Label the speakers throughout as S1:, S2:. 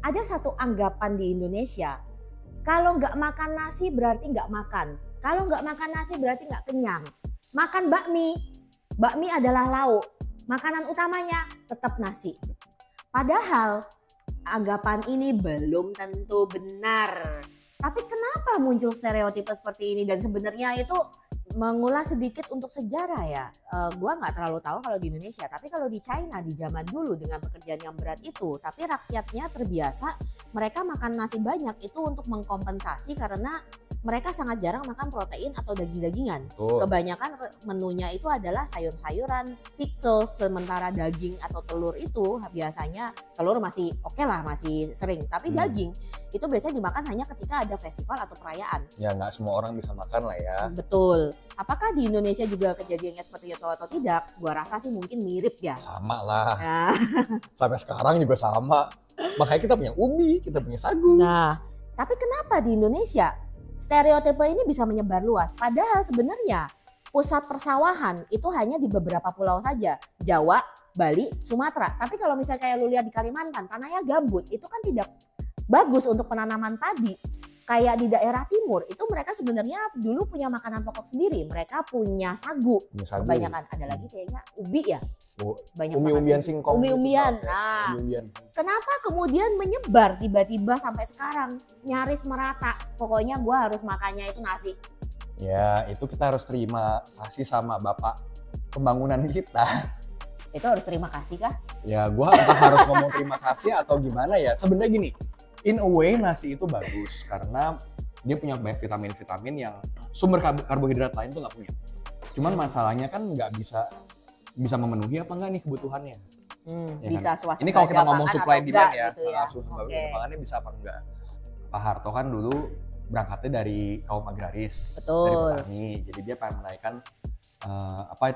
S1: ada satu anggapan di Indonesia, kalau nggak makan nasi berarti nggak makan. Kalau nggak makan nasi berarti nggak kenyang. Makan bakmi, bakmi adalah lauk. Makanan utamanya tetap nasi. Padahal anggapan ini belum tentu benar. Tapi kenapa muncul stereotip seperti ini? Dan sebenarnya itu mengulas sedikit untuk sejarah ya. Gua nggak terlalu tahu kalau di Indonesia, tapi kalau di China di zaman dulu dengan pekerjaan yang berat itu, tapi rakyatnya terbiasa mereka makan nasi banyak itu untuk mengkompensasi karena mereka sangat jarang makan protein atau daging-dagingan. Kebanyakan menunya itu adalah sayur-sayuran, pickles, sementara daging atau telur itu biasanya telur masih oke lah, masih sering. Tapi daging itu biasanya dimakan hanya ketika ada festival atau perayaan.
S2: Ya nggak semua orang bisa makan lah ya.
S1: Betul. Apakah di Indonesia juga kejadiannya seperti itu atau tidak? Gua rasa sih mungkin mirip ya.
S2: Sama lah. Sampai sekarang juga sama. Makanya kita punya ubi, kita punya sagu.
S1: Nah, tapi kenapa di Indonesia stereotipe ini bisa menyebar luas? Padahal sebenarnya pusat persawahan itu hanya di beberapa pulau saja. Jawa, Bali, Sumatera. Tapi kalau misalnya kayak lu lihat di Kalimantan, tanahnya gambut. Itu kan tidak bagus untuk penanaman padi. Kayak di daerah timur, itu mereka sebenarnya dulu punya makanan pokok sendiri. Mereka punya sagu. Kebanyakan. Ada lagi kayaknya ubi ya. Banyak
S2: Umi-umian singkong.
S1: Umi-umian. Nah, kenapa kemudian menyebar tiba-tiba sampai sekarang nyaris merata? Pokoknya gue harus makannya itu nasi.
S2: Ya, itu kita harus terima kasih sama bapak pembangunan kita.
S1: Itu harus terima kasih kah?
S2: Ya, gue entah harus ngomong terima kasih atau gimana ya. Sebenarnya gini, in a way nasi itu bagus karena dia punya banyak vitamin-vitamin yang sumber karbohidrat lain tuh nggak punya. Cuman masalahnya kan nggak bisa memenuhi apa enggak nih kebutuhannya.
S1: Ya bisa kan? Swasembada.
S2: Ini kalau kita ngomong supply demand ya,
S1: gitu ya.
S2: pangannya bisa apa enggak. Pak Harto kan dulu berangkatnya dari kaum agraris,
S1: betul,
S2: dari petani. Jadi dia pengen menaikkan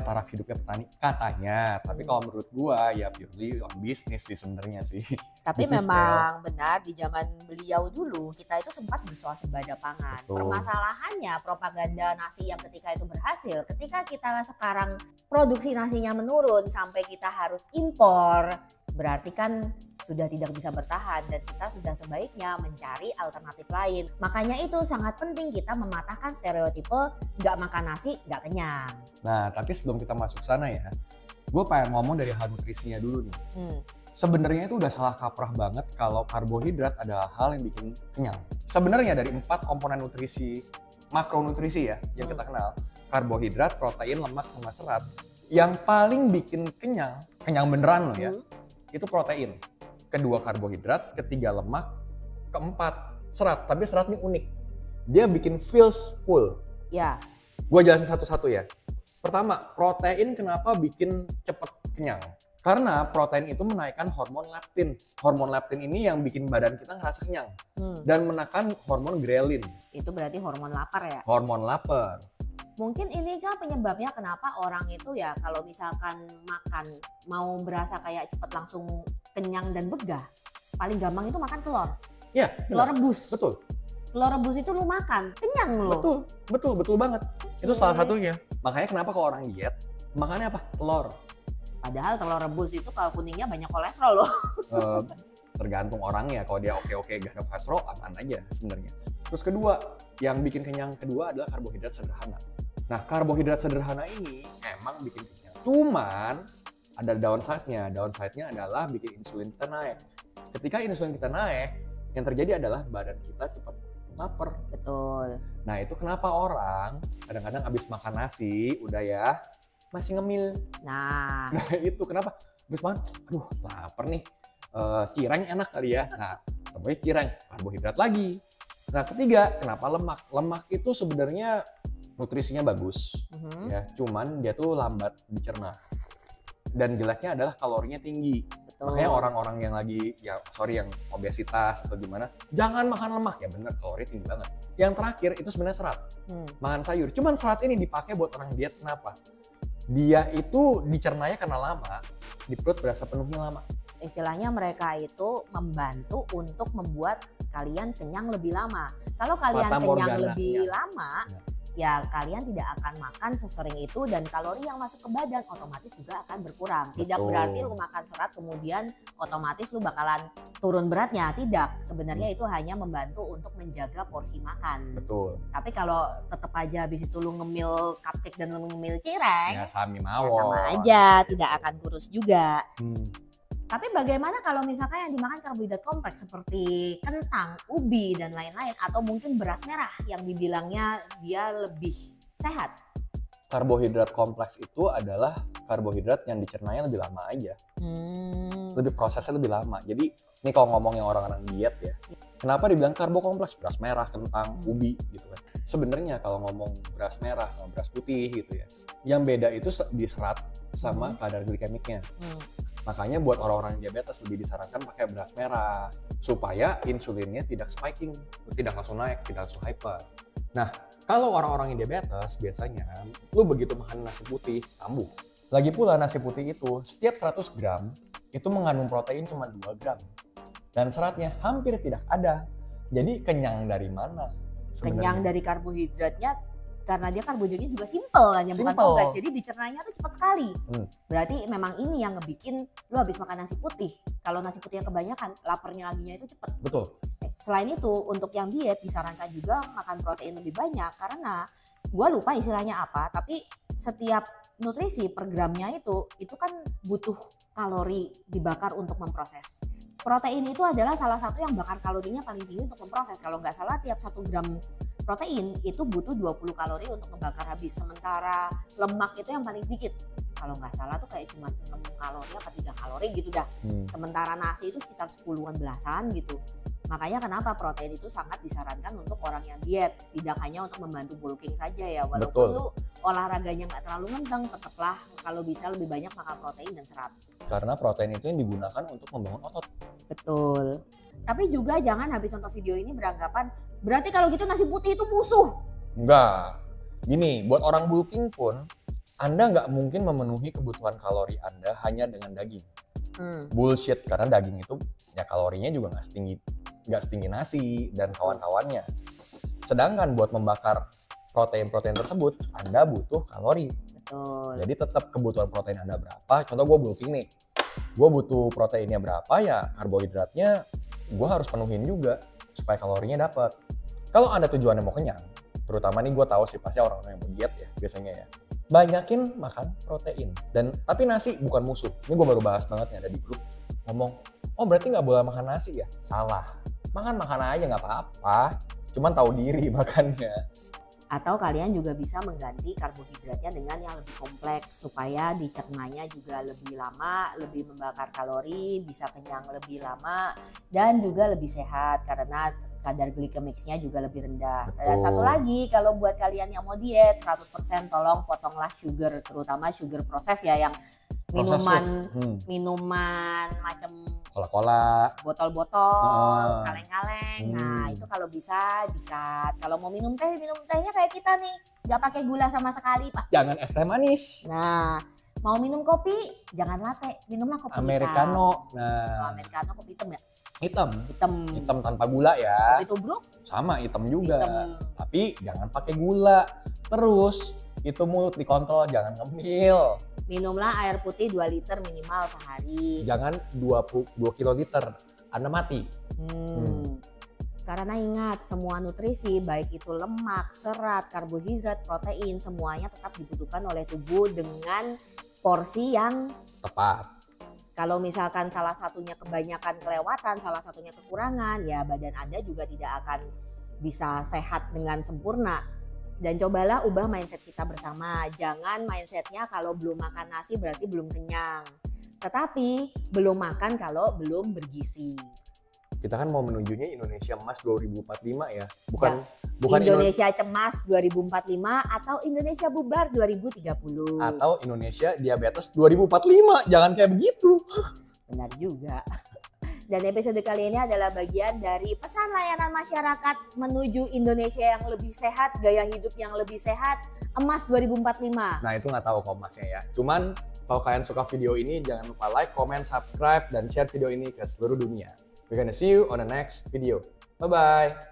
S2: taraf hidupnya petani katanya. Tapi kalau menurut gua ya purely on bisnis sih sebenarnya sih.
S1: Tapi memang benar di zaman beliau dulu kita itu sempat bersuasembada pangan. Betul. Permasalahannya propaganda nasi yang ketika itu berhasil. Ketika kita sekarang produksi nasinya menurun sampai kita harus impor, berarti kan sudah tidak bisa bertahan dan kita sudah sebaiknya mencari alternatif lain. Makanya itu sangat penting kita mematahkan stereotipe nggak makan nasi nggak kenyang.
S2: Nah, tapi sebelum kita masuk sana ya, gue pengen ngomong dari hal nutrisinya dulu nih. Sebenarnya itu udah salah kaprah banget kalau karbohidrat adalah hal yang bikin kenyang. Sebenarnya dari 4 komponen nutrisi, makronutrisi ya, yang kita kenal, karbohidrat, protein, lemak, sama serat, yang paling bikin kenyang beneran loh ya, itu protein. Kedua karbohidrat, ketiga lemak, keempat serat. Tapi serat ini unik. Dia bikin feels full.
S1: Ya.
S2: Gue jelasin satu-satu ya. Pertama, protein kenapa bikin cepet kenyang? Karena protein itu menaikkan hormon leptin. Hormon leptin ini yang bikin badan kita ngerasa kenyang. Dan menekan hormon ghrelin. Itu
S1: berarti hormon lapar ya?
S2: Hormon lapar.
S1: Mungkin ini kan penyebabnya kenapa orang itu ya kalau misalkan makan mau berasa kayak cepet langsung kenyang dan begah, paling gampang itu makan telur.
S2: Iya,
S1: telur rebus.
S2: Betul.
S1: Telur rebus itu lu makan, kenyang lu.
S2: Betul banget. Itu salah satunya. Makanya kenapa kalau orang diet, makannya apa? Telur.
S1: Padahal telur rebus itu kalau kuningnya banyak kolesterol loh.
S2: Tergantung orangnya. Kalau dia oke-oke gak ada kolesterol, aman aja sebenarnya. Terus kedua, yang bikin kenyang kedua adalah karbohidrat sederhana. Nah, karbohidrat sederhana ini emang bikin kenyang. Cuman ada downside-nya. Downside-nya adalah bikin insulin kita naik. Ketika insulin kita naik, yang terjadi adalah badan kita cepat lapar.
S1: Betul.
S2: Nah, itu kenapa orang kadang-kadang habis makan nasi, udah ya, masih ngemil.
S1: Nah
S2: itu kenapa? Habis makan, aduh lapar nih. Cireng enak kali ya. Nah, namanya cireng, karbohidrat lagi. Nah, ketiga, kenapa lemak? Lemak itu sebenarnya nutrisinya bagus, ya. Cuman dia tuh lambat dicerna. Dan jeleknya adalah kalorinya tinggi. Betul. Makanya orang-orang yang lagi, yang obesitas atau gimana, jangan makan lemak. Ya bener, kalori tinggi banget. Yang terakhir itu sebenarnya serat. Makan sayur. Cuman serat ini dipakai buat orang diet, kenapa? Dia itu dicernanya karena lama, di perut berasa penuhnya lama.
S1: Istilahnya mereka itu membantu untuk membuat kalian kenyang lebih lama. Kalau kalian kenyang lebih lama, ya kalian tidak akan makan sesering itu dan kalori yang masuk ke badan otomatis juga akan berkurang. Tidak berarti lu makan serat kemudian otomatis lu bakalan turun beratnya, tidak. Sebenarnya itu hanya membantu untuk menjaga porsi makan.
S2: Betul.
S1: Tapi kalau tetap aja habis itu lu ngemil cupcake dan lu ngemil cireng,
S2: Ya sami
S1: ya
S2: mawon.
S1: sama aja, tidak akan kurus juga. Tapi bagaimana kalau misalkan yang dimakan karbohidrat kompleks seperti kentang, ubi, dan lain-lain, atau mungkin beras merah yang dibilangnya dia lebih sehat?
S2: Karbohidrat kompleks itu adalah karbohidrat yang dicernanya lebih lama aja. Lebih prosesnya lebih lama. Jadi ini kalau ngomong yang orang-orang diet ya, kenapa dibilang karbo kompleks? Beras merah, kentang, ubi gitu kan. Sebenarnya kalau ngomong beras merah sama beras putih gitu ya, yang beda itu di serat sama kadar glikemiknya. Makanya buat orang-orang yang diabetes lebih disarankan pakai beras merah supaya insulinnya tidak spiking, tidak langsung naik, tidak langsung hyper. Nah, kalau orang-orang yang diabetes biasanya lu begitu makan nasi putih kambuh. Lagi pula nasi putih itu setiap 100 gram itu mengandung protein cuma 2 gram. Dan seratnya hampir tidak ada. Jadi kenyang dari mana?
S1: Kenyang dari karbohidratnya karena dia karbohidratnya juga simple kan, bukan kompleks. Jadi dicernanya tuh cepat sekali. Berarti memang ini yang ngebikin lu habis makan nasi putih. Kalau nasi putih yang kebanyakan, laparnya laginya itu cepat.
S2: Betul.
S1: Selain itu, untuk yang diet disarankan juga makan protein lebih banyak karena gua lupa istilahnya apa, tapi setiap nutrisi per gramnya itu kan butuh kalori dibakar untuk memproses. Protein itu adalah salah satu yang bakar kalorinya paling tinggi untuk memproses. Kalau nggak salah tiap 1 gram protein itu butuh 20 kalori untuk membakar habis. Sementara lemak itu yang paling sedikit. Kalau nggak salah tuh kayak cuma 6 kalori apa 3 kalori gitu dah. Sementara nasi itu sekitar 10-an belasan gitu. Makanya kenapa protein itu sangat disarankan untuk orang yang diet. Tidak hanya untuk membantu bulking saja ya. Walaupun lu olahraganya nggak terlalu ngenteng, tetaplah kalau bisa lebih banyak makan protein dan serat.
S2: Karena protein itu yang digunakan untuk membangun otot.
S1: Betul. Tapi juga jangan habis nonton video ini beranggapan berarti kalau gitu nasi putih itu musuh.
S2: Enggak. Gini, buat orang bulking pun Anda nggak mungkin memenuhi kebutuhan kalori Anda hanya dengan daging. Bullshit, karena daging itu ya kalorinya juga nggak setinggi nasi dan kawan-kawannya. Sedangkan buat membakar protein-protein tersebut, Anda butuh kalori.
S1: Betul.
S2: Jadi tetap kebutuhan protein Anda berapa. Contoh gue bulking nih, gue butuh proteinnya berapa ya karbohidratnya gue harus penuhin juga supaya kalorinya dapat. Kalau Anda tujuannya mau kenyang, terutama nih gue tahu sih pasti orang-orang yang mau diet ya biasanya ya, banyakin makan protein. Tapi nasi bukan musuh. Ini gue baru bahas banget nih, ada di grup ngomong, oh berarti nggak boleh makan nasi ya? Salah. Makan aja nggak apa-apa. Cuman tahu diri makannya.
S1: Atau kalian juga bisa mengganti karbohidratnya dengan yang lebih kompleks supaya dicernanya juga lebih lama, lebih membakar kalori, bisa kenyang lebih lama dan juga lebih sehat karena kadar glikemiknya juga lebih rendah. Dan satu lagi, kalau buat kalian yang mau diet 100% tolong potonglah sugar, terutama sugar proses ya yang minuman macam
S2: cola-cola,
S1: botol-botol, kaleng-kaleng. Nah itu kalau bisa di-cut. Kalau mau minum tehnya kayak kita nih, nggak pakai gula sama sekali Pak.
S2: Jangan es teh manis.
S1: Nah mau minum kopi, jangan latte, minumlah kopi
S2: Americano.
S1: hitam. Nah, Americano kopi hitam ya?
S2: Hitam tanpa gula ya.
S1: Kopi tubruk?
S2: Sama hitam juga. Tapi jangan pakai gula. Terus itu mulut dikontrol, jangan ngemil.
S1: Minumlah air putih 2 liter minimal sehari.
S2: Jangan 2 kiloliter, Anda mati.
S1: Karena ingat, semua nutrisi baik itu lemak, serat, karbohidrat, protein, semuanya tetap dibutuhkan oleh tubuh dengan porsi yang
S2: tepat.
S1: Kalau misalkan salah satunya kebanyakan kelewatan, salah satunya kekurangan, ya badan Anda juga tidak akan bisa sehat dengan sempurna. Dan cobalah ubah mindset kita bersama. Jangan mindsetnya kalau belum makan nasi berarti belum kenyang. Tetapi belum makan kalau belum bergizi.
S2: Kita kan mau menujunya Indonesia Emas 2045 ya.
S1: Bukan Indonesia Cemas 2045 atau Indonesia Bubar 2030.
S2: Atau Indonesia Diabetes 2045. Jangan kayak begitu.
S1: Benar juga. Dan episode kali ini adalah bagian dari pesan layanan masyarakat menuju Indonesia yang lebih sehat, gaya hidup yang lebih sehat, Emas 2045.
S2: Nah itu nggak tahu kok Emasnya ya. Cuman kalau kalian suka video ini jangan lupa like, comment, subscribe, dan share video ini ke seluruh dunia. We're gonna see you on the next video. Bye-bye.